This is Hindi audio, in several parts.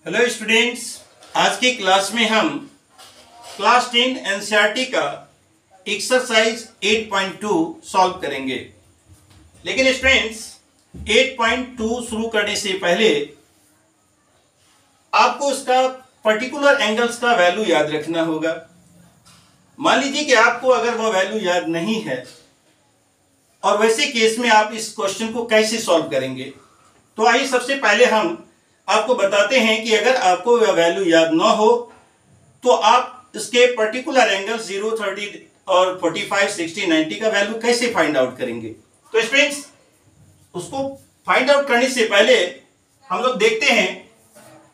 हेलो स्टूडेंट्स, आज की क्लास में हम क्लास 10 एनसीईआरटी का एक्सरसाइज 8.2 सॉल्व करेंगे। लेकिन स्टूडेंट्स 8.2 शुरू करने से पहले आपको उसका पर्टिकुलर एंगल्स का वैल्यू याद रखना होगा। मान लीजिए कि आपको अगर वो वैल्यू याद नहीं है और वैसे केस में आप इस क्वेश्चन को कैसे सॉल्व करेंगे। तो आइए सबसे पहले हम आपको बताते हैं कि अगर आपको वह वैल्यू याद ना हो तो आप इसके पर्टिकुलर एंगल 0, 30 और 45, 60, 90 का वैल्यू कैसे फाइंड आउट करेंगे। तो फ्रेंड्स उसको फाइंड आउट करने से पहले हम लोग देखते हैं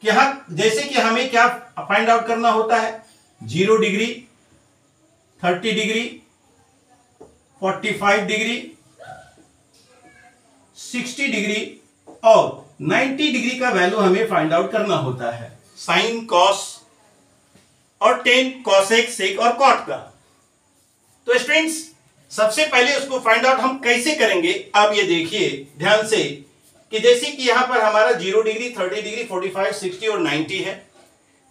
कि यहाँ जैसे कि हमें क्या फाइंड आउट करना होता है, 0 डिग्री, 30 डिग्री, 45 डिग्री, 60 डिग्री और 90 डिग्री का वैल्यू हमें फाइंड आउट करना होता है, साइन, कॉस और टेन, कॉसेक, सेक और कॉट का। तो स्टूडेंट्स सबसे पहले उसको फाइंड आउट हम कैसे करेंगे, आप ये देखिए ध्यान से कि जैसे कि यहां पर हमारा 0 डिग्री, 30 डिग्री, 45, 60 और 90 है।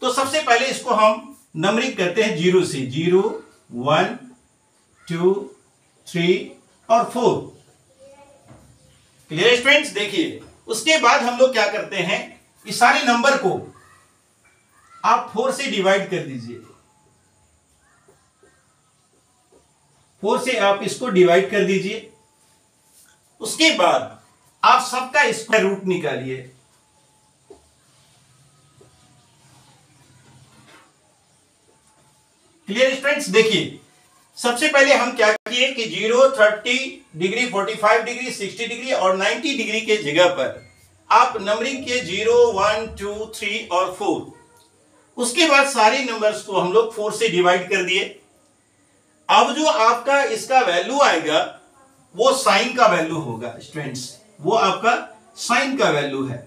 तो सबसे पहले इसको हम नंबरिंग करते हैं 0 से, 0, 1, 2, 3 और 4। Clear students? देखिए उसके बाद हम लोग क्या करते हैं, इस सारे नंबर को आप 4 से डिवाइड कर दीजिए। 4 से आप इसको डिवाइड कर दीजिए। उसके बाद आप सबका स्क्वायर रूट निकालिए। Clear students? देखिए सबसे पहले हम क्या किए कि 0, 30 डिग्री, 45 डिग्री, 60 डिग्री और 90 डिग्री के जगह पर आप नंबरिंग किए 0, 1, 2, 3 और 4। उसके बाद सारे नंबर्स को हम लोग 4 से डिवाइड कर दिए। अब जो आपका इसका वैल्यू आएगा वो साइन का वैल्यू होगा स्टूडेंट्स, वो आपका साइन का वैल्यू है।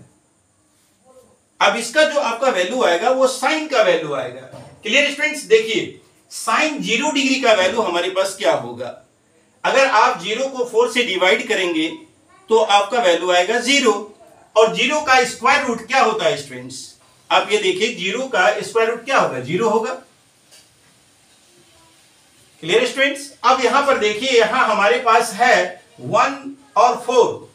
अब इसका जो आपका वैल्यू आएगा वो साइन का वैल्यू आएगा। Clear students? देखिए साइन 0 डिग्री का वैल्यू हमारे पास क्या होगा, अगर आप 0 को 4 से डिवाइड करेंगे तो आपका वैल्यू आएगा 0। और 0 का स्क्वायर रूट क्या होता है स्टूडेंट्स, आप ये देखिए 0 का स्क्वायर रूट क्या होगा, 0 होगा। Clear students? अब यहां पर देखिए यहां हमारे पास है 1 और 4।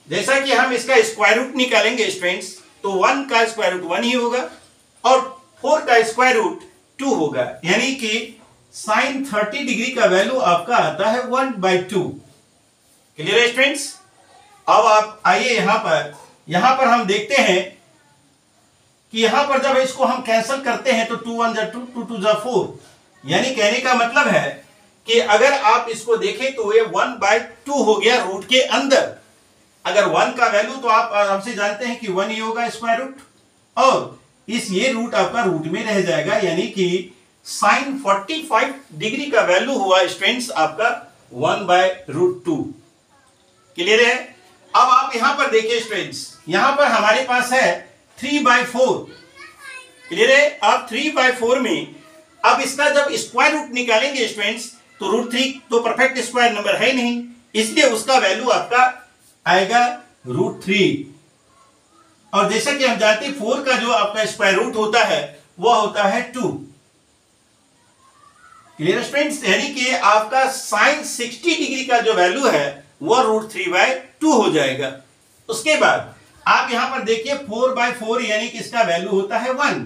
जैसा कि हम इसका स्क्वायर रूट निकालेंगे स्टूडेंट्स तो 1 का स्क्वायर रूट 1 ही होगा और 4 का स्क्वायर रूट 2 होगा, यानी कि साइन 30 डिग्री का वैल्यू आपका आता है 1/2। Clear students? अब आप आइए यहां पर हम देखते हैं कि यहां पर जब इसको हम कैंसिल करते हैं तो 2 1 जा 2, 2 2 जा 4, यानी कहने का मतलब है कि अगर आप इसको देखें तो ये 1/2 हो गया रूट के अंदर। अगर 1 का वैल्यू तो आप हमसे जानते हैं कि 1 ही होगा स्क्वायर रूट, और इस ये रूट आपका रूट में रह जाएगा, यानी कि साइन 45 डिग्री का वैल्यू हुआ स्टूडेंट्स आपका 1/√2। क्लियर है? अब आप यहां पर देखिए स्टूडेंट्स, यहां पर हमारे पास है 3/4। क्लियर है? आप 3/4 में अब इसका जब स्क्वायर रूट निकालेंगे स्टूडेंट्स तो √3 तो परफेक्ट स्क्वायर नंबर है नहीं, इसलिए उसका वैल्यू आपका आएगा √3। और जैसा कि हम जानते हैं 4 का जो आपका स्क्वायर रूट होता है वह होता है 2। Clear students? यानी कि आपका साइन 60 डिग्री का जो वैल्यू है वह √3/2 हो जाएगा। उसके बाद आप यहां पर देखिए 4/4 यानी कि इसका वैल्यू होता है 1,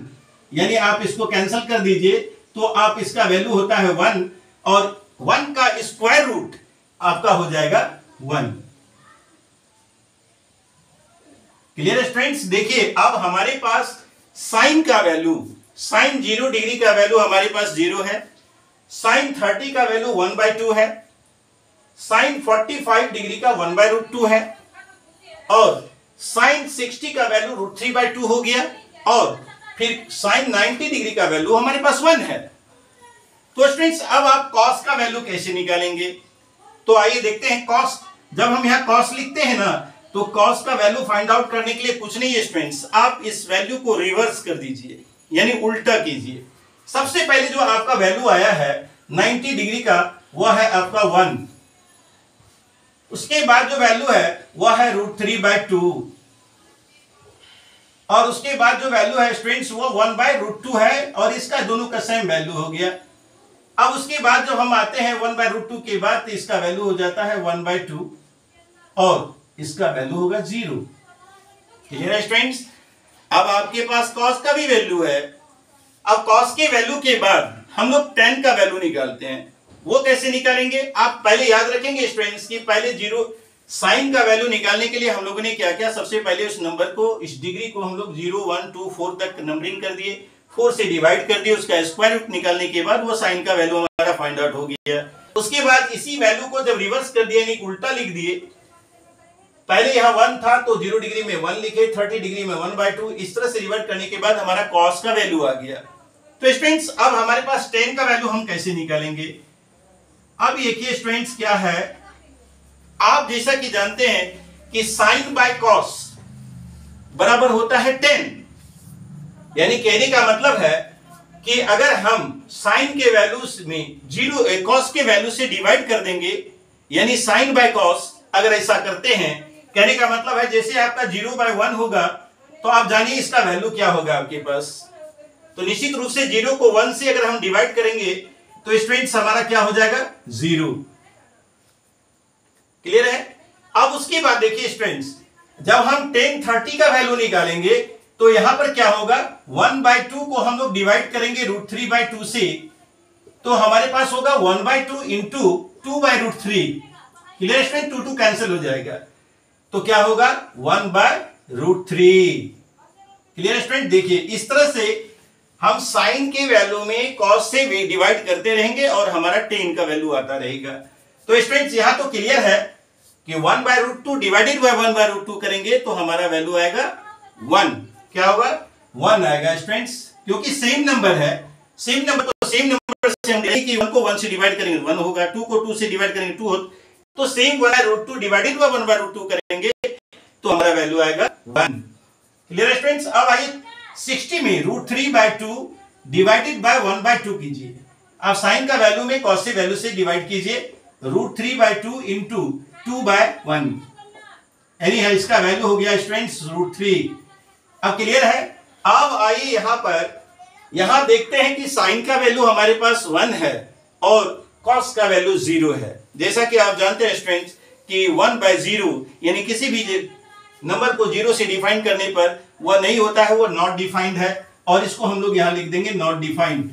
यानी आप इसको कैंसिल कर दीजिए तो आप इसका वैल्यू होता है 1 और 1 का स्क्वायर रूट आपका हो जाएगा 1। Clear students? देखिए अब हमारे पास साइन का वैल्यू, साइन 0 डिग्री का वैल्यू हमारे पास 0 है, साइन 30 का वैल्यू 1/2 है, साइन 45 डिग्री का 1/√2 है और साइन 60 का वैल्यू √3/2 हो गया, और फिर साइन 90 डिग्री का वैल्यू हमारे पास 1 है। तो स्टूडेंट्स अब आप कॉस का वैल्यू कैसे निकालेंगे, तो आइए देखते हैं। कॉस, जब हम यहां कॉस लिखते हैं ना तो कॉस का वैल्यू फाइंड आउट करने के लिए कुछ नहीं है स्टूडेंट्स, आप इस वैल्यू को रिवर्स कर दीजिए, यानी उल्टा कीजिए। सबसे पहले जो आपका वैल्यू आया है 90 डिग्री का वह है आपका 1, उसके बाद जो वैल्यू है वह है √3/2। और उसके बाद जो वैल्यू है स्टूडेंट्स वो 1/√2 है और इसका दोनों का सेम वैल्यू हो गया। अब उसके बाद जब हम आते हैं 1/√2 के बाद तो इसका वैल्यू हो जाता है 1/2 और इसका वैल्यू होगा 0। क्लियर है स्टूडेंट्स? अब आपके पास cos का भी वैल्यू है। अब cos के वैल्यू के बाद हम लोग tan का वैल्यू निकालते हैं। वो कैसे निकालेंगे? आप पहले याद रखेंगे स्टूडेंट्स कि पहले जीरो साइन का वैल्यू निकालने के लिए हम लोगों ने क्या किया, सबसे पहले उस नंबर को, इस डिग्री को हम लोग 0 1 2 4 तक नंबरिंग कर दिए, 4 से डिवाइड कर दिए, उसका स्क्वायर रूट निकालने के बाद वो साइन का वैल्यू हमारा फाइंड आउट हो गया। उसके बाद इसी वैल्यू को जब रिवर्स कर दिया यानी उल्टा लिख दिए, पहले यहाँ 1 था तो 0 डिग्री में 1 लिखे, 30 डिग्री में 1/2, इस तरह से रिवर्ट करने के बाद हमारा cos का वैल्यू आ गया। तो स्टूडेंट्स अब हमारे पास tan का वैल्यू हम कैसे निकालेंगे? अब देखिए स्टूडेंट्स क्या है, आप जैसा कि जानते हैं कि sin बाय cos बराबर होता है tan। यानी कहने का मतलब है कि अगर हम sin के वैल्यू में 0 cos के वैल्यू से डिवाइड कर देंगे, यानी sin बाय cos अगर ऐसा करते हैं, कहने का मतलब है जैसे आपका 0/1 होगा तो आप जानिए इसका वैल्यू क्या होगा आपके पास। तो निश्चित रूप से 0 को 1 से अगर हम डिवाइड करेंगे तो स्टूडेंट्स हमारा क्या हो जाएगा 0। क्लियर है? अब उसके बाद देखिए स्टूडेंट्स, जब हम tan 30 का वैल्यू निकालेंगे तो यहां पर क्या होगा, 1/2 को हम लोग डिवाइड करेंगे √3/2 से, तो हमारे पास होगा 1/2 इंटू 2/√3। Clear student? 2 कैंसिल हो जाएगा तो क्या होगा 1/√3। Clear student? देखिए इस तरह से हम साइन के वैल्यू में cos से डिवाइड करते रहेंगे और हमारा tan का वैल्यू आता रहेगा। तो स्टूडेंट्स यहां तो क्लियर है कि 1/√2 डिवाइडेड बाय 1/√2 करेंगे तो हमारा वैल्यू आएगा 1। क्या होगा 1 आएगा स्टूडेंट्स, क्योंकि सेम नंबर है, सेम नंबर तो सेम नंबर से हम कि 1 को 1 से डिवाइड करेंगे 1 होगा, 2 को 2 से डिवाइड करेंगे 2 होगा, तो सेम 1/√2 डिवाइडेड बाय 1/√2 करेंगे तो हमारा वैल्यू आएगा 1। Clear students? अब आइए 60 में √3/2 डिवाइडेड बाय 1/2 कीजिए। आप साइन का वैल्यू में cos से वैल्यू से डिवाइड कीजिए, √3/2 इंटू 2/1, यानी इसका वैल्यू हो गया स्टूडेंट्स √3। अब क्लियर है? अब आइए यहां पर, यहां देखते हैं कि साइन का वैल्यू हमारे पास 1 है और cos का वैल्यू 0 है। जैसा कि आप जानते हैं स्टूडेंट्स कि 1/0 यानी किसी भी नंबर को 0 से डिफाइन करने पर वह नहीं होता है, वो नॉट डिफाइंड है, और इसको हम लोग यहां लिख देंगे नॉट डिफाइंड।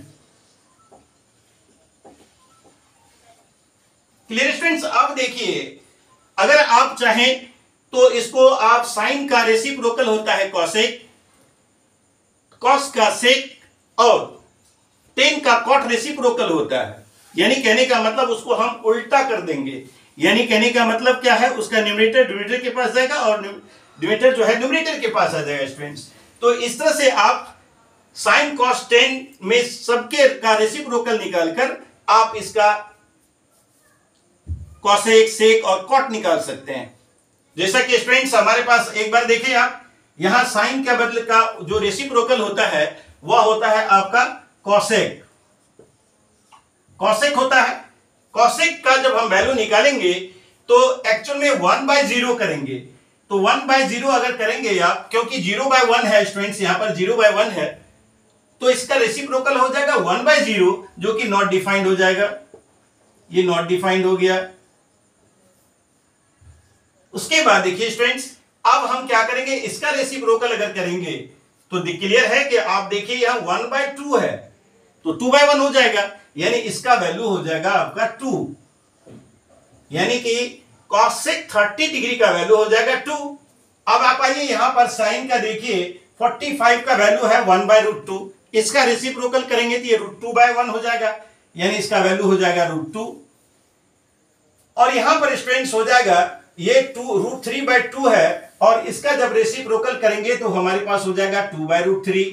Clear students? अब देखिए अगर आप चाहें तो इसको आप साइन का रेसिप्रोकल होता है कॉसेक, कॉस का सेक और tan का कॉट रेसिप्रोकल होता है। यानी कहने का मतलब उसको हम उल्टा कर देंगे, यानी कहने का मतलब क्या है, उसका न्यूमरेटर डिनोमिनेटर के पास जाएगा और डिनोमिनेटर जो है न्यूमरेटर के पास आ जाएगा स्टूडेंट्स। तो इस तरह से आप साइन कॉस tan में सबके का रेसिप्रोकल निकालकर आप इसका कॉसेक सेक और कॉट निकाल सकते हैं। जैसा कि स्टूडेंट्स हमारे पास एक बार देखिए आप, यहां साइन के बदले का जो रेसिप्रोकल होता है वह होता है आपका कॉसेक। कॉसेक होता है, कॉसेक का जब हम वैल्यू निकालेंगे तो एक्चुअल में 1/0 करेंगे, तो 1/0 अगर करेंगे आप, क्योंकि 0/1 है स्टूडेंट्स, यहां पर 0/1 है, तो इसका रेसिप्रोकल हो जाएगा 1/0 जो कि नॉट डिफाइंड हो जाएगा। ये नॉट डिफाइंड हो गया। उसके बाद देखिए स्टूडेंट्स, अब हम क्या करेंगे, इसका रेसिप्रोकल अगर करेंगे तो क्लियर है कि आप देखिए यहां 1/2 है तो 2/1 हो जाएगा, यानी इसका वैल्यू हो जाएगा आपका 2, यानी कि cosec 30 डिग्री का वैल्यू हो जाएगा 2। अब आप आइए यहां पर साइन का देखिए 45 का वैल्यू है 1/√2, इसका रेसिप्रोकल करेंगे तो ये √2/1 हो जाएगा, यानी इसका वैल्यू हो जाएगा √2। और यहां पर स्टूडेंट्स हो जाएगा ये √3/2 है और इसका जब रेसिप्रोकल करेंगे तो हमारे पास हो जाएगा 2/√3।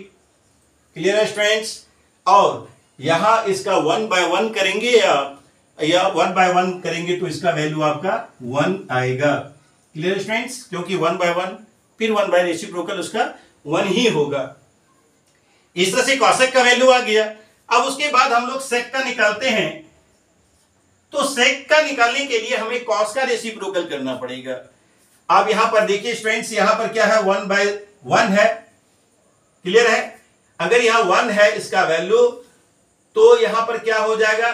क्लियर है स्टूडेंट्स? और यहां इसका 1/1 करेंगे या 1/1 करेंगे तो इसका वैल्यू आपका 1 आएगा। Clear students? क्योंकि 1/1 फिर 1 बाय रेसिप्रोकल उसका 1 ही होगा। इस तरह से कॉसेक का वैल्यू आ गया। अब उसके बाद हम लोग सेक का निकालते हैं, तो सेक का निकालने के लिए हमें कॉस का रेसिप्रोकल करना पड़ेगा। अब यहां पर देखिए स्टूडेंट्स, यहां पर क्या है 1/1 है, क्लियर है? अगर यहां 1 है इसका वैल्यू, तो यहां पर क्या हो जाएगा,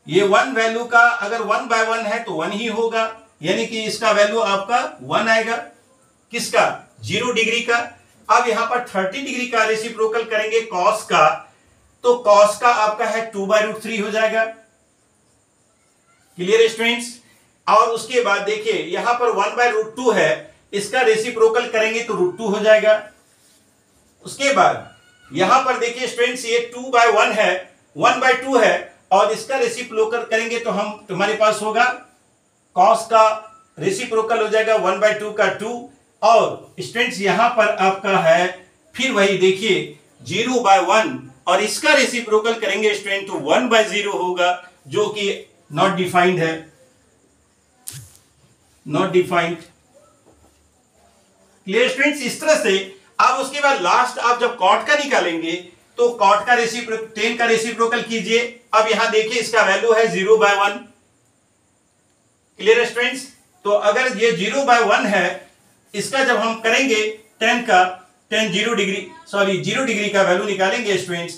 ये 1 वैल्यू का अगर 1/1 है तो 1 ही होगा, यानी कि इसका वैल्यू आपका 1 आएगा। किसका? 0 डिग्री का। अब यहां पर 30 डिग्री का रेसिप्रोकल करेंगे कॉस का, तो कॉस का आपका है 2/√3 हो जाएगा। Clear students? और उसके बाद देखिए यहां पर 1/√2 है, इसका रेसिप्रोकल करेंगे तो √2 हो जाएगा। उसके बाद यहां पर देखिए स्टूडेंट्स ये 2/1 है, 1/2 है, और इसका रेसिप्रोकल करेंगे तो तुम्हारे पास होगा कॉस का रेसिप्रोकल हो जाएगा 1/2 का 2, और स्टूडेंट्स यहां पर आपका है फिर वही देखिए 0/1, और इसका रेसिप्रोकल करेंगे स्टूडेंट तो 1/0 होगा, जो कि नॉट डिफाइंड है, नॉट डिफाइंड। Clear students? इस तरह से अब उसके बाद लास्ट आप जब कॉट का निकालेंगे तो कॉट का रेसिप्रोकल 10 का रेसिप्रोकल कीजिए। अब यहां देखिए इसका वैल्यू है 0/1। Clear students? तो अगर ये 0/1 है, इसका जब हम करेंगे 10 का 0 डिग्री का वैल्यू निकालेंगे स्टूडेंट्स,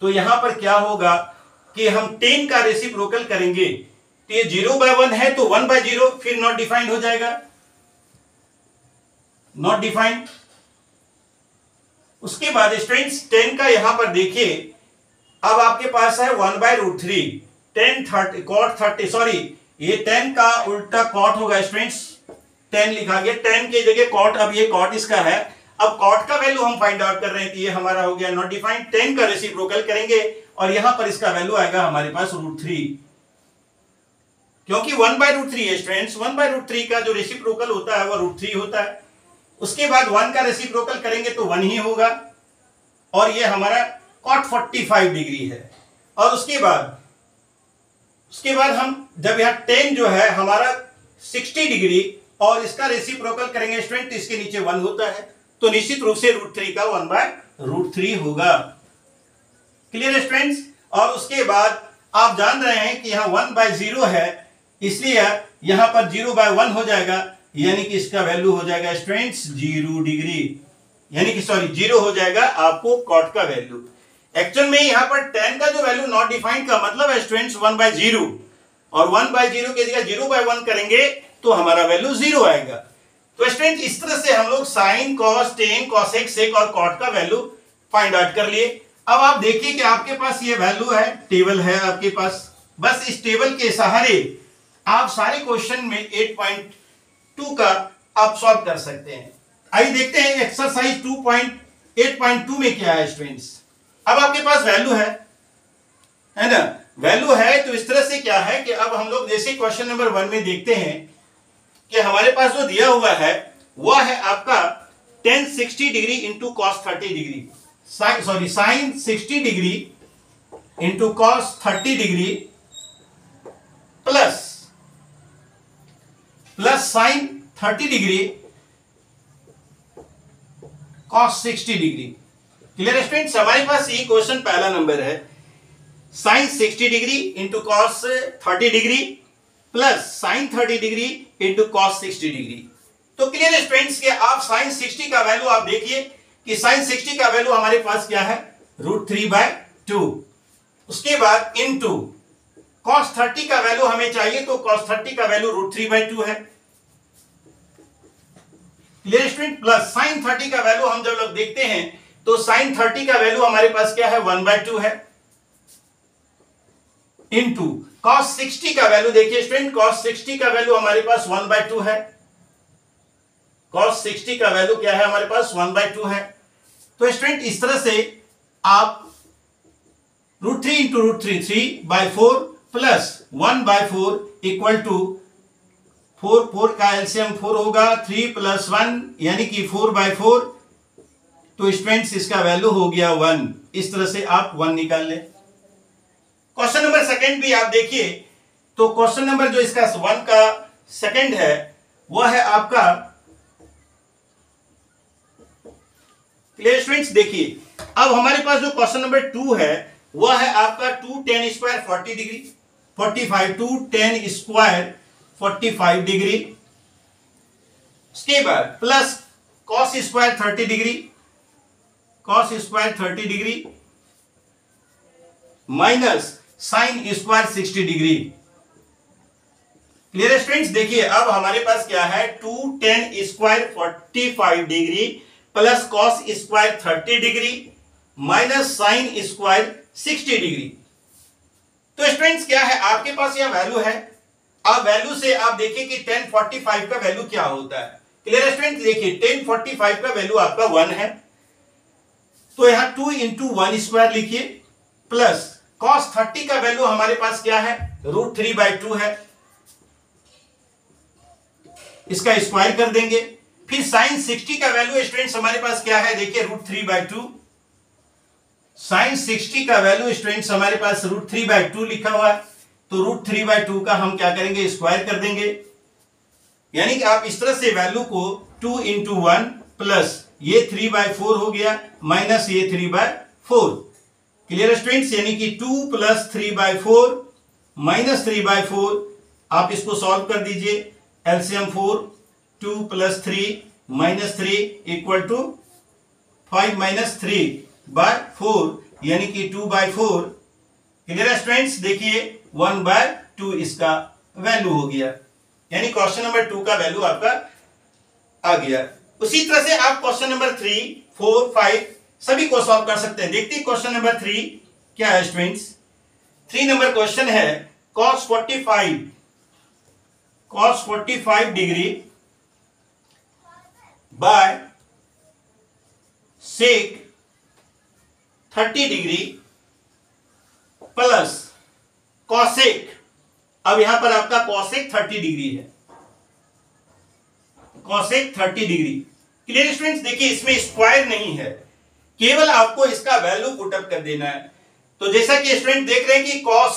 तो यहां पर क्या होगा कि हम 10 का रेसिप्रोकल करेंगे, तो ये 0/1 है तो 1/0 फिर नॉट डिफाइंड हो जाएगा, नॉट डिफाइंड। उसके बाद स्टूडेंट्स 10 का यहां पर देखिए अब आपके पास है 1/√3, 10 30 cot 30 सॉरी ये 10 का उल्टा कॉट होगा स्टूडेंट्स, 10 लिखा गया 10 की जगह कॉट, अब ये कॉट इसका है। अब कॉट का वैल्यू हम फाइंड आउट कर रहे हैं कि ये हमारा हो गया नॉट डिफाइंड। 10 का रेसिप्रोकल करेंगे और यहां पर इसका वैल्यू आएगा हमारे पास √3, क्योंकि 1/√3 है स्टूडेंट्स, 1/√3 का जो रेसिप्रोकल होता है वो √3 होता है। उसके बाद 1 का रेसिप्रोकल करेंगे तो 1 ही होगा, और ये हमारा cot 45 डिग्री है। और उसके बाद हम जब यहां 10 जो है हमारा 60 डिग्री और इसका रेसिप्रोकल करेंगे स्टूडेंट, इसके नीचे 1 होता है, तो निश्चित रूप से √3 का 1/√3 होगा। Clear students? और उसके बाद आप जान रहे हैं कि यहां 1/0 है, इसलिए यहां पर 0/1 हो जाएगा, यानी कि इसका वैल्यू हो जाएगा स्टूडेंट्स 0 डिग्री, यानी कि 0 हो जाएगा आपको कॉट का वैल्यू। एक्चुअल में यहां पर 10 का जो वैल्यू नॉट डिफाइंड का मतलब है स्टूडेंट्स 1/0, और 1/0 की जगह 0/1 करेंगे तो हमारा वैल्यू 0 आएगा। तो स्टूडेंट्स इस तरह से हम लोग साइन, कॉस, टेन, कॉसेक, सेक और कॉट का वैल्यू फाइंड आउट कर लिए। अब आप देखिए कि आपके पास ये वैल्यू है, टेबल है आपके पास, बस इस टेबल के सहारे आप सारे क्वेश्चन में 8.2 का आप सॉल्व कर सकते हैं। आइए देखते हैं एक्सरसाइज 8.2 में क्या है स्टूडेंट्स। अब आपके पास वैल्यू है ना, वैल्यू है, तो इस तरह से क्या है कि अब हम लोग जैसे क्वेश्चन नंबर 1 में देखते हैं कि हमारे पास जो दिया हुआ है वह है आपका tan 60 degree into cos 30 degree, sine 60 degree into cos 30 degree plus sine 30 degree cos 60 degree. Clear students? हमारे पास ये क्वेश्चन पहला नंबर है, sine 60 degree into cos 30 degree plus sine 30 degree into cos 60 degree. तो क्लियर स्टूडेंट्स के आप साइन 60 का वैल्यू आप देखिए कि साइन 60 का वैल्यू हमारे पास क्या है, √3/2। उसके बाद इंटू कॉस 30 का वैल्यू हमें चाहिए, तो कॉस 30 का वैल्यू √3/2 है। Clear student? प्लस साइन 30 का वैल्यू हम जब लोग देखते हैं तो साइन 30 का वैल्यू हमारे पास क्या है, 1/2 है, इंटू कॉस 60 का वैल्यू देखिए स्टूडेंट, कॉस 60 का वैल्यू हमारे पास 1/2 है, कॉस 60 का वैल्यू क्या है हमारे पास 1/2 है। तो स्टूडेंट इस तरह से आप √3 इंटू √3 3/4 प्लस 1/4 इक्वल टू 4 का एलसीएम 4 होगा, 3 + 1 यानी कि 4/4। तो स्टूडेंट्स इसका वैल्यू हो गया 1। इस तरह से आप 1 निकाल लें। क्वेश्चन नंबर सेकंड भी आप देखिए, तो क्वेश्चन नंबर जो इसका 1 का सेकंड है वह है आपका, क्लियर स्टूडेंट्स? देखिए अब हमारे पास जो क्वेश्चन नंबर 2 है वह है आपका 2 tan square 40 degree 45, 2 tan square 45 degree, उसके बाद plus cos square 30 degree cos square 30 degree minus sine square 60 degree. Clear students? देखिए अब हमारे पास क्या है, 2 tan square 45 degree plus cos square 30 degree minus sine square 60 degree. तो स्टूडेंट्स क्या है, आपके पास यह वैल्यू है। अब वैल्यू से आप देखिए कि tan 45 का वैल्यू क्या होता है। Clear students? देखिए tan 45 का वैल्यू आपका 1 है, तो यहां 2 इंटू 1 स्क्वायर लिखिए प्लस cos 30 का वैल्यू हमारे पास क्या है, √3/2 है, इसका स्क्वायर कर देंगे। फिर साइन 60 का वैल्यू स्टूडेंट्स हमारे पास क्या है, देखिए √3/2। साइन 60 का वैल्यू स्टूडेंट्स हमारे पास √3/2 लिखा हुआ है, तो √3/2 का हम क्या करेंगे, स्क्वायर कर देंगे। यानी कि आप इस तरह से वैल्यू को 2 इंटू 1 प्लस ये 3/4 हो गया माइनस ये 3/4। Clear students? यानी कि 2 प्लस 3/4 माइनस 3/4, आप इसको सॉल्व कर दीजिए। LCM 4, 2 plus 3 minus 3 equal to 5 minus 3/4 यानी कि 2/4। Clear students? देखिए 1/2 इसका वैल्यू हो गया, यानी क्वेश्चन नंबर 2 का वैल्यू आपका आ गया। उसी तरह से आप क्वेश्चन नंबर 3, 4, 5 सभी को सॉल्व कर सकते हैं। देखते हैं क्वेश्चन नंबर 3 क्या है स्टूडेंट्स। 3 नंबर क्वेश्चन है cos 45 degree by sec 30 degree plus cosec। अब यहां पर आपका cosec 30 डिग्री है, cosec 30 डिग्री। Clear students? देखिए इसमें स्क्वायर नहीं है, केवल आपको इसका वैल्यू पुटअप कर देना है। तो जैसा कि स्टूडेंट देख रहे हैं कि cos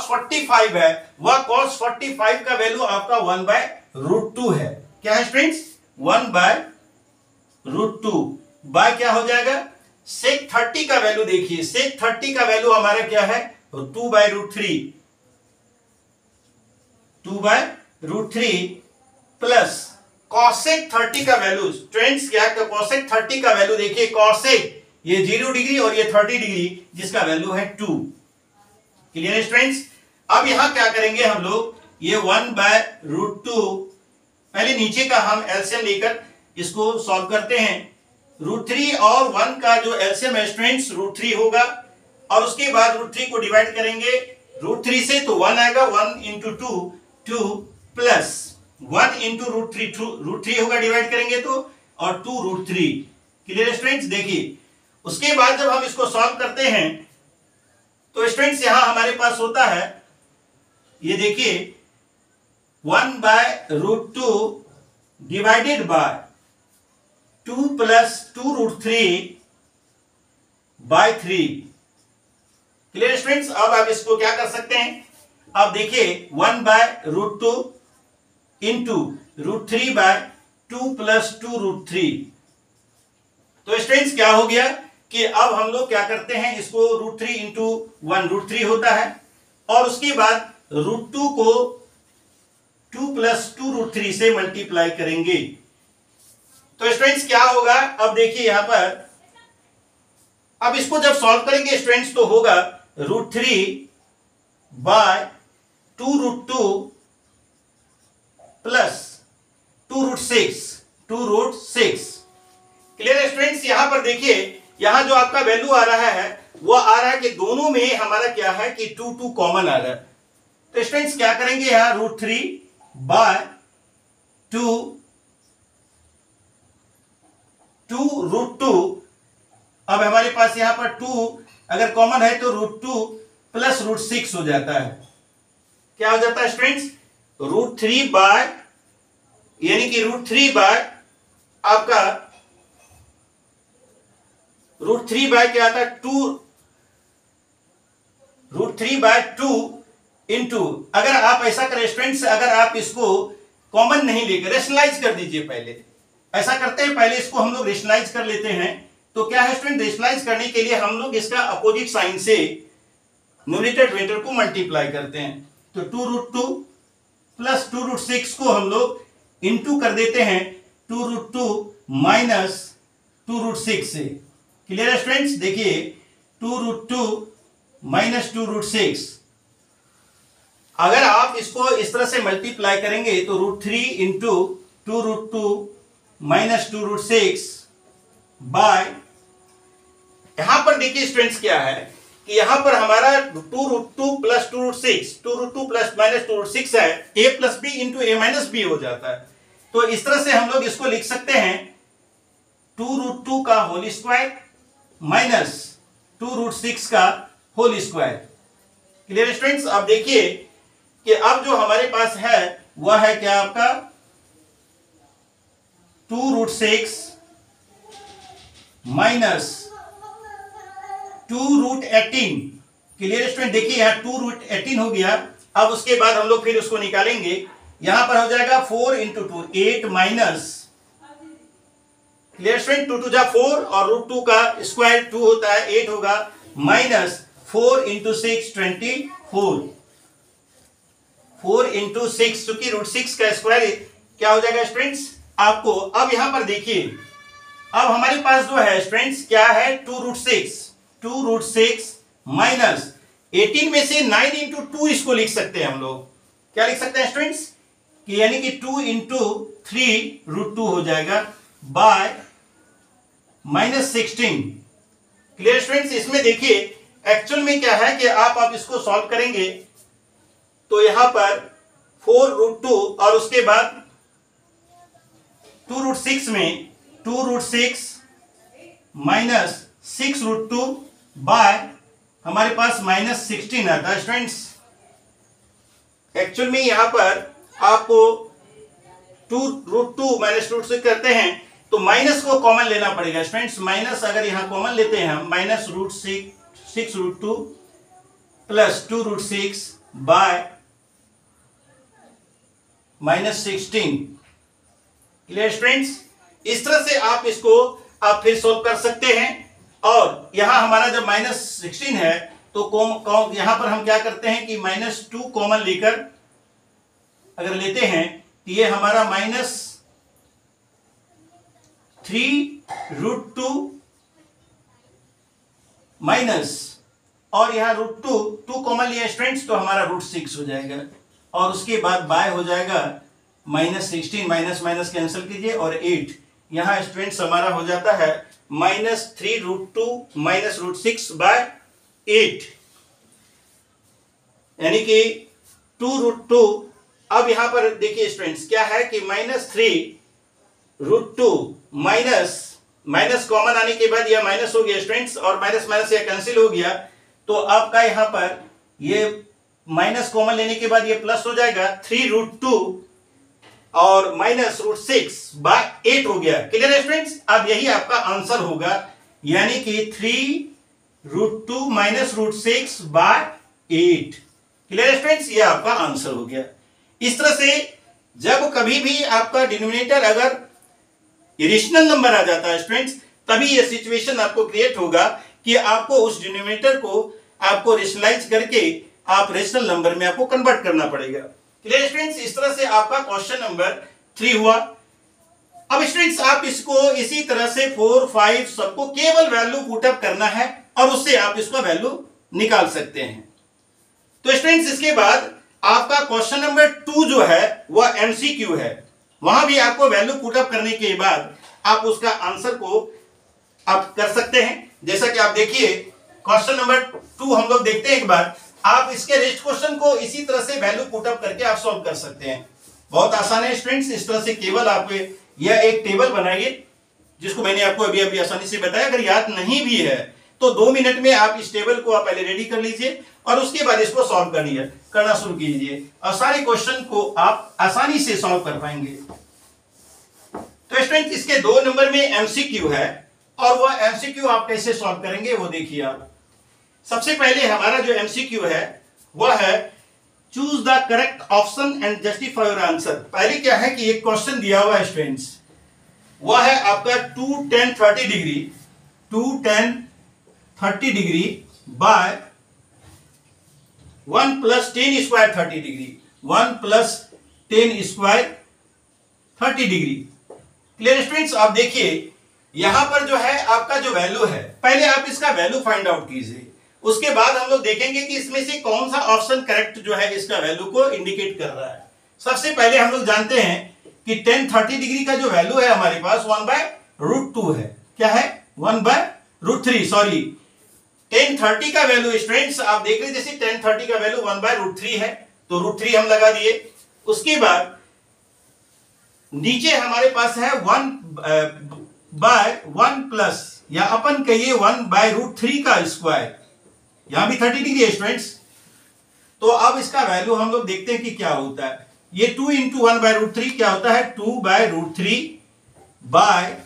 45 है, वह cos 45 का वैल्यू आपका 1/√2 है। क्या है स्टूडेंट्स? 1/√2 बाय क्या हो जाएगा, sec 30 का वैल्यू देखिए, sec 30 का वैल्यू हमारा क्या है, 2/√3 प्लस cosec 30 का वैल्यू स्टूडेंट्स क्या है, cosec 30 का वैल्यू देखिए, cosec ये 0 डिग्री और ये 30 डिग्री जिसका वैल्यू है 2। Clear students? अब यहां क्या करेंगे हम लोग, ये 1/√2 पहले नीचे का हम एलसीएम लेकर इसको सॉल्व करते हैं। √3 और 1 का जो एलसीएम है स्टूडेंट्स √3 होगा, और उसके बाद √3 को डिवाइड करेंगे √3 से तो 1 आएगा, 1 इंटू 2 प्लस 1 इंटू √3 होगा डिवाइड करेंगे तो, और 2√3। Clear students? देखिए उसके बाद जब हम इसको सॉल्व करते हैं तो स्टूडेंट्स यहां हमारे पास होता है, ये देखिए 1/√2 divided by 2 plus 2√3/3। Clear students? अब आप इसको क्या कर सकते हैं, अब देखिए 1/√2 इंटू √3/2 प्लस 2√3। तो स्टूडेंट्स क्या हो गया कि अब हम लोग क्या करते हैं, इसको √3 इंटू 1 √3 होता है, और उसके बाद √2 को 2 प्लस 2√3 से मल्टीप्लाई करेंगे। तो स्टूडेंट्स क्या होगा, अब देखिए यहां पर, अब इसको जब सॉल्व करेंगे स्टूडेंट्स तो होगा √3/2√2 प्लस 2√6। Clear students? यहां पर देखिए, यहां जो आपका वैल्यू आ रहा है वो आ रहा है कि दोनों में हमारा क्या है कि 2 कॉमन आ रहा है। तो स्टूडेंट्स क्या करेंगे, यहां √3/2 अब हमारे पास यहां पर 2 अगर कॉमन है तो √2 प्लस √6 हो जाता है। क्या हो जाता है स्टूडेंट्स, √3 यानी कि √3 आपका √3 क्या आता है, 2 इंटू, अगर आप ऐसा करें स्टूडेंट्स, अगर आप इसको कॉमन नहीं लेकर रेशनलाइज कर दीजिए, पहले ऐसा करते हैं, पहले इसको हम लोग रेशनलाइज कर लेते हैं। तो क्या है स्टूडेंट, रेशनलाइज करने के लिए हम लोग इसका अपोजिट साइन से न्यूमरेटर डिनोमिनेटर को मल्टीप्लाई करते हैं। तो 2√2 प्लस 2√6 को हम लोग इंटू कर देते हैं 2√2 माइनस 2√6 से। क्लियर है स्टूडेंट्स? देखिए 2√2 माइनस 2√6, अगर आप इसको इस तरह से मल्टीप्लाई करेंगे तो √3 इंटू 2√2 माइनस 2√6 बाय, यहां पर देखिए स्टूडेंट्स क्या है कि यहां पर हमारा 2√2 प्लस 2√6, 2√2 प्लस माइनस 2√6 है, a plus B into a minus B हो जाता है। तो इस तरह से हम लोग इसको लिख सकते हैं 2√2 का होल स्क्वायर माइनस 2√6 का होल स्क्वायर। Clear students? अब देखिए कि अब जो हमारे पास है वह है क्या आपका 2√6 माइनस 2√18। Clear student? देखिए यहां 2√18 हो गया। अब उसके बाद हम लोग फिर उसको निकालेंगे, यहां पर हो जाएगा 4 इंटू 2 8 माइनस, क्लियर स्टूडेंट, 2 2 4 और √2 का स्क्वायर 2 होता है 8 होगा, माइनस 4 इंटू 6 24, 4 इंटू 6 चूंकि √6 का स्क्वायर क्या हो जाएगा स्टूडेंट्स आपको। अब यहां पर देखिए अब हमारे पास जो है स्टूडेंट्स क्या है 2√6 माइनस 18 में से 9 इंटू 2 इसको लिख सकते हैं हम लोग, क्या लिख सकते हैं स्टूडेंट्स कि यानी कि 2 इंटू 3√2 हो जाएगा बाय माइनस 16। Clear students? इसमें देखिए एक्चुअल में क्या है कि आप इसको सॉल्व करेंगे तो यहां पर 4√2 और उसके बाद 2√6 में 2√6 माइनस 6√2 बाय हमारे पास माइनस 16 आता है स्टूडेंट्स। एक्चुअल में यहां पर आपको 2√2 माइनस √6 करते हैं तो माइनस को कॉमन लेना पड़ेगा स्टूडेंट्स। माइनस अगर यहां कॉमन लेते हैं हम, minus √6 plus 2√6 bye minus 16। Clear students? इस तरह से आप इसको आप फिर सोल्व कर सकते हैं। और यहां हमारा जब माइनस 16 है तो यहां पर हम क्या करते हैं कि माइनस 2 कॉमन लेकर अगर लेते हैं तो ये हमारा माइनस 3√2 माइनस और यहां √2 कॉमन लिया स्टूडेंट्स तो हमारा √6 हो जाएगा और उसके बाद बाय हो जाएगा माइनस 16, माइनस माइनस कैंसिल कीजिए और 8, यहां स्टूडेंट्स हमारा हो जाता है माइनस 3√2 माइनस √6 बाय 8, यानी कि 2√2। अब यहां पर देखिए स्टूडेंट्स क्या है कि माइनस 3√2 माइनस माइनस कॉमन आने के बाद यह माइनस हो गया स्टूडेंट्स और माइनस माइनस यह कैंसिल हो गया तो आपका यहां पर ये माइनस कॉमन लेने के बाद ये प्लस हो जाएगा 3√2 और माइनस √6 बाय 8 हो गया। क्लियर है स्टूडेंट्स? अब यही आपका आंसर होगा, यानी कि 3√2 माइनस √6 बाय 8। क्लियर है स्टूडेंट्स? ये आपका आंसर हो गया। इस तरह से जब कभी भी आपका डिनोमिनेटर अगर इरेशनल नंबर आ जाता है स्टूडेंट्स, तभी ये सिचुएशन आपको क्रिएट होगा कि आपको उस डिनोमिनेटर को आपको रेशनलाइज करके आप रेशनल नंबर में आपको कन्वर्ट करना पड़ेगा। Clear students? इस तरह से आपका क्वेश्चन नंबर 3 हुआ। अब स्टूडेंट्स आप इसको इसी तरह से 4, 5 सबको केवल वैल्यू पुटअप करना है और उससे आप इसका वैल्यू निकाल सकते हैं। तो स्टूडेंट्स इसके बाद आपका क्वेश्चन नंबर 2 जो है वह एमसीक्यू है। वहां भी आपको वैल्यू पुटअप करने के बाद आप उसका आंसर को आप कर सकते हैं। जैसा कि आप देखिए क्वेश्चन नंबर 2 हम लोग देखते हैं एक बार। आप इसके रेस्ट क्वेश्चन को इसी तरह से वैल्यू पुटअप करके आप सॉल्व कर सकते हैं। बहुत आसान है स्टूडेंट्स। इस तरह से केवल आप यह एक टेबल बनाइए जिसको मैंने आपको अभी अभी आसानी से बताया। अगर याद नहीं भी है तो 2 मिनट में आप इस टेबल को आप पहले रेडी कर लीजिए और उसके बाद इसको सॉल्व करना शुरू कीजिए और सारे क्वेश्चन को आप आसानी से सॉल्व कर पाएंगे। तो स्टूडेंट इसके 2 नंबर में एमसीक्यू है और वह एमसीक्यू आप कैसे सॉल्व करेंगे वो देखिए आप। सबसे पहले हमारा जो एमसीक्यू है वह है choose the correct option and justify your answer. पहले क्या है कि एक क्वेश्चन दिया हुआ है स्टूडेंट्स, वह है आपका 2 tan 30 degree 2 tan 30 degree by 1 + tan square 30 degree 1 + tan square 30 degree. Clear students? आप देखिए यहां पर जो है आपका जो वैल्यू है, पहले आप इसका वैल्यू फाइंड आउट कीजिए, उसके बाद हम लोग देखेंगे कि इसमें से कौन सा ऑप्शन करेक्ट जो है इसका वैल्यू को इंडिकेट कर रहा है। सबसे पहले हम लोग जानते हैं कि tan 30 डिग्री का जो वैल्यू है हमारे पास 1/√2 है। क्या है? 1/√3, सॉरी, tan 30 का वैल्यू स्टूडेंट्स आप देख रहे हैं, जैसे tan 30 का वैल्यू 1/√3 है, तो √3 हम लगा दिए। उसके बाद नीचे हमारे पास है 1/1 प्लस, या अपन कहिए 1/√3 का स्क्वायर, यहां भी 30 डिग्री है स्टूडेंट्स। तो अब इसका वैल्यू हम लोग देखते हैं कि क्या होता है। ये 2 × 1/√3 क्या होता है? 2/√3 बाय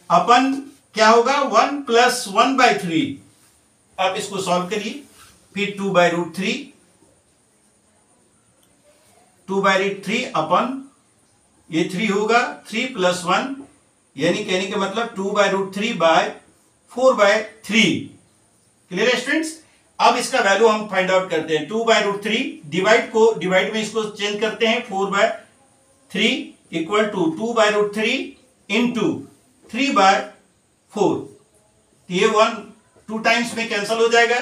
अपन क्या होगा? 1 + 1/3। अब इसको सॉल्व करिए, फिर 2/√3 अपन ये 3 होगा, 3 + 1 यानी कहने के मतलब 2/√3 बाय 4/3। क्लियर है स्टूडेंट्स? अब इसका वैल्यू हम फाइंड आउट करते हैं। 2/√3 डिवाइड में इसको चेंज करते हैं, 4/3 इक्वल टू 2/√3 इंटू 3/4। ये 2 टाइम्स में कैंसिल हो जाएगा,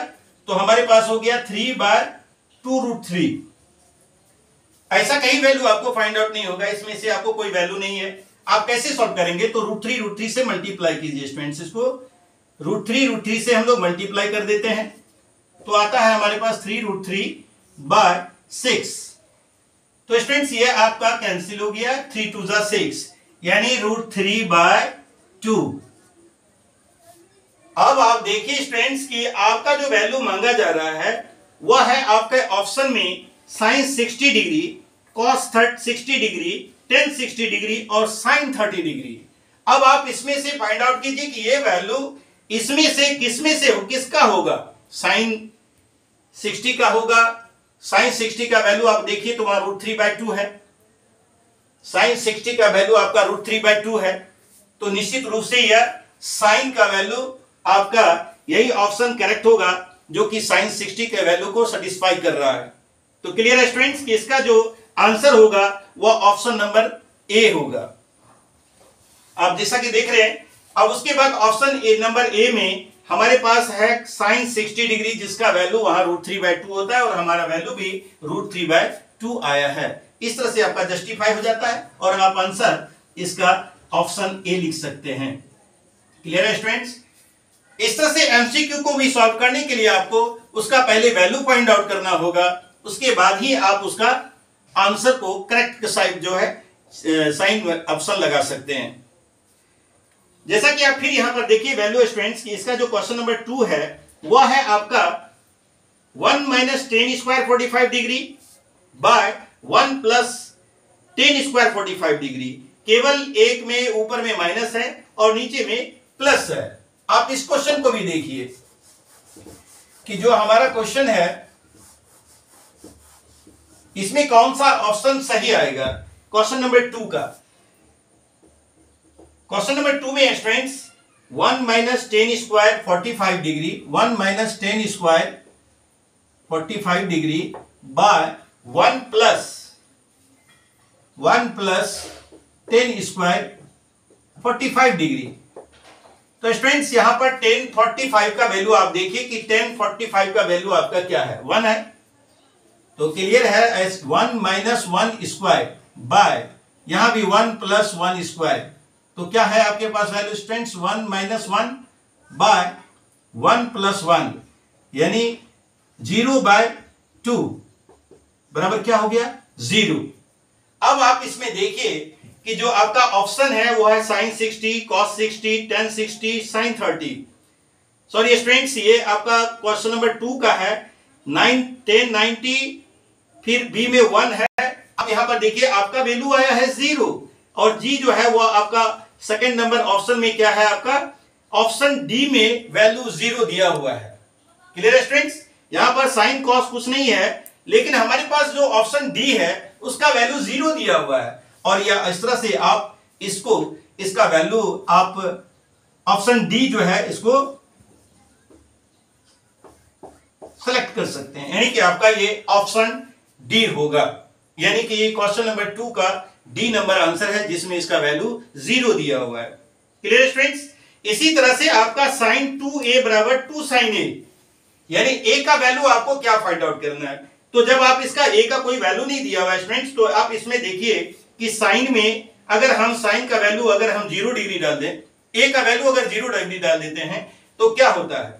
तो हमारे पास हो गया 3/2√3। ऐसा कहीं वैल्यू आपको फाइंड आउट नहीं होगा, इसमें से आपको कोई वैल्यू नहीं है। आप कैसे सॉल्व करेंगे? तो √3 से मल्टीप्लाई कीजिए स्टूडेंट्स, इसको √3 से हम लोग मल्टीप्लाई कर देते हैं, तो आता है हमारे पास 3√3/6। तो स्टूडेंट्स ये आपका कैंसिल हो गया, 3 × 2 = 6, यानी √3/2। अब आप देखिए स्टूडेंट्स कि आपका जो वैल्यू मांगा जा रहा है वह है आपके ऑप्शन में sin 60 degree, cos 60 degree, tan 60 degree और sin 30 डिग्री। अब आप इसमें से फाइंड आउट कीजिए कि ये वैल्यू इसमें से किसका होगा? sin 60 का होगा। sin 60 का वैल्यू आप देखिए तो वहां √3/2 है, sin 60 का वैल्यू आपका √3/2 है, तो निश्चित रूप से यह sin का वैल्यू आपका यही ऑप्शन करेक्ट होगा जो कि sin 60 के वैल्यू को सेटिस्फाई कर रहा है। तो क्लियर है स्टूडेंट्स कि इसका जो आंसर होगा वह ऑप्शन नंबर ए होगा, आप जैसा कि देख रहे हैं। अब उसके बाद ऑप्शन नंबर ए में हमारे पास है sin 60 डिग्री, जिसका वैल्यू वहां √3/2 होता है और हमारा वैल्यू भी √3/2 आया है। इस तरह से आपका जस्टिफाई हो जाता है और आप आंसर इसका ऑप्शन ए लिख सकते हैं। क्लियर है स्टूडेंट्स? इस तरह से एमसीक्यू को भी सॉल्व करने के लिए आपको उसका पहले वैल्यू फाइंड आउट करना होगा, उसके बाद ही आप उसका आंसर को करेक्ट साइड जो है साइन ऑप्शन लगा सकते हैं। जैसा कि आप फिर यहां पर देखिए वैल्यू स्टूडेंट्स की इसका जो क्वेश्चन नंबर 2 है वह है आपका 1 - tan² 45 degree by 1 + tan² 45 degree. केवल एक में ऊपर में माइनस है और नीचे में प्लस है। आप इस क्वेश्चन को भी देखिए कि जो हमारा क्वेश्चन है इसमें कौन सा ऑप्शन सही आएगा। क्वेश्चन नंबर 2 का, क्वेश्चन नंबर 2 में students 1 - tan² 45 degree, 1 - tan² 45 degree by 1 + tan² 45 degree. तो स्टूडेंट्स यहां पर tan 45 का वैल्यू आप देखिए कि tan 45 का वैल्यू आपका क्या है? 1 है, तो क्लियर है। 1 - 1² बाय यहां भी 1 + 1², तो क्या है आपके पास वैल्यू स्टूडेंट्स? 1 - 1 बाय 1 + 1 यानी 0/2 बराबर क्या हो गया? 0। अब आप इसमें देखिए कि जो आपका ऑप्शन है वो है sin 60, cos 60, tan 60, sin 30। Sorry students ये आपका क्वेश्चन नंबर 2 का है। tan 90 फिर बी में 1 है। अब यहां पर देखिए आपका वैल्यू आया है 0 और जी जो है वो आपका सेकंड नंबर ऑप्शन में क्या है? आपका ऑप्शन डी में वैल्यू 0 दिया हुआ है। क्लियर है स्टूडेंट्स? यहां पर sin cos कुछ नहीं है, लेकिन हमारे पास जो ऑप्शन डी है उसका वैल्यू 0 दिया हुआ है और या इस तरह से आप इसका वैल्यू आप ऑप्शन डी जो है इसको सेलेक्ट कर सकते हैं, यानी कि आपका ये ऑप्शन डी होगा, यानी कि ये क्वेश्चन नंबर 2 का डी नंबर आंसर है जिसमें इसका वैल्यू 0 दिया हुआ है। Clear students? इसी तरह से आपका साइन 2a बराबर 2 साइन a, यानी a का वैल्यू आपको क्या फाइंड आउट करना है। तो जब आप इसका a का कोई वैल्यू नहीं दिया हुआ है स्टूडेंट्स, तो आप इसमें देखिए कि साइन में अगर हम साइन का वैल्यू अगर हम 0 डिग्री डाल दें, a का वैल्यू अगर 0 डिग्री डाल देते हैं तो क्या होता है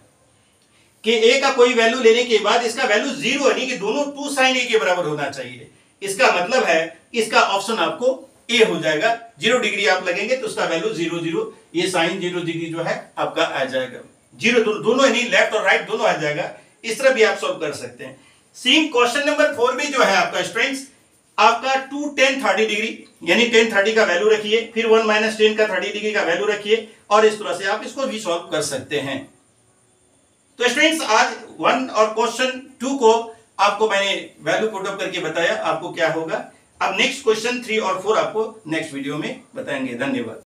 कि a का कोई वैल्यू लेने के बाद इसका वैल्यू 0 यानी कि दोनों 2 साइन a के बराबर होना चाहिए। इसका मतलब है इसका ऑप्शन आपको a हो जाएगा। 0 डिग्री आप लगेंगे तो उसका वैल्यू 0 0, ये साइन 0 डिग्री जो है आपका आ जाएगा 0, दोनों यानी लेफ्ट और राइट दोनों आ जाएगा। इस तरह भी आप सॉल्व कर सकते हैं। सेम क्वेश्चन नंबर 4 भी जो है आपका स्टूडेंट्स आपका 2 tan 30 डिग्री यानी tan 30 का वैल्यू रखिए, फिर 1 - tan का 30 डिग्री का वैल्यू रखिए और इस तरह से आप इसको भी सॉल्व कर सकते हैं। तो स्टूडेंट्स आज 1 और क्वेश्चन 2 को आपको मैंने वैल्यू पुट अप करके बताया आपको क्या होगा। अब नेक्स्ट क्वेश्चन 3 और 4 आपको नेक्स्ट वीडियो में बताएंगे। धन्यवाद।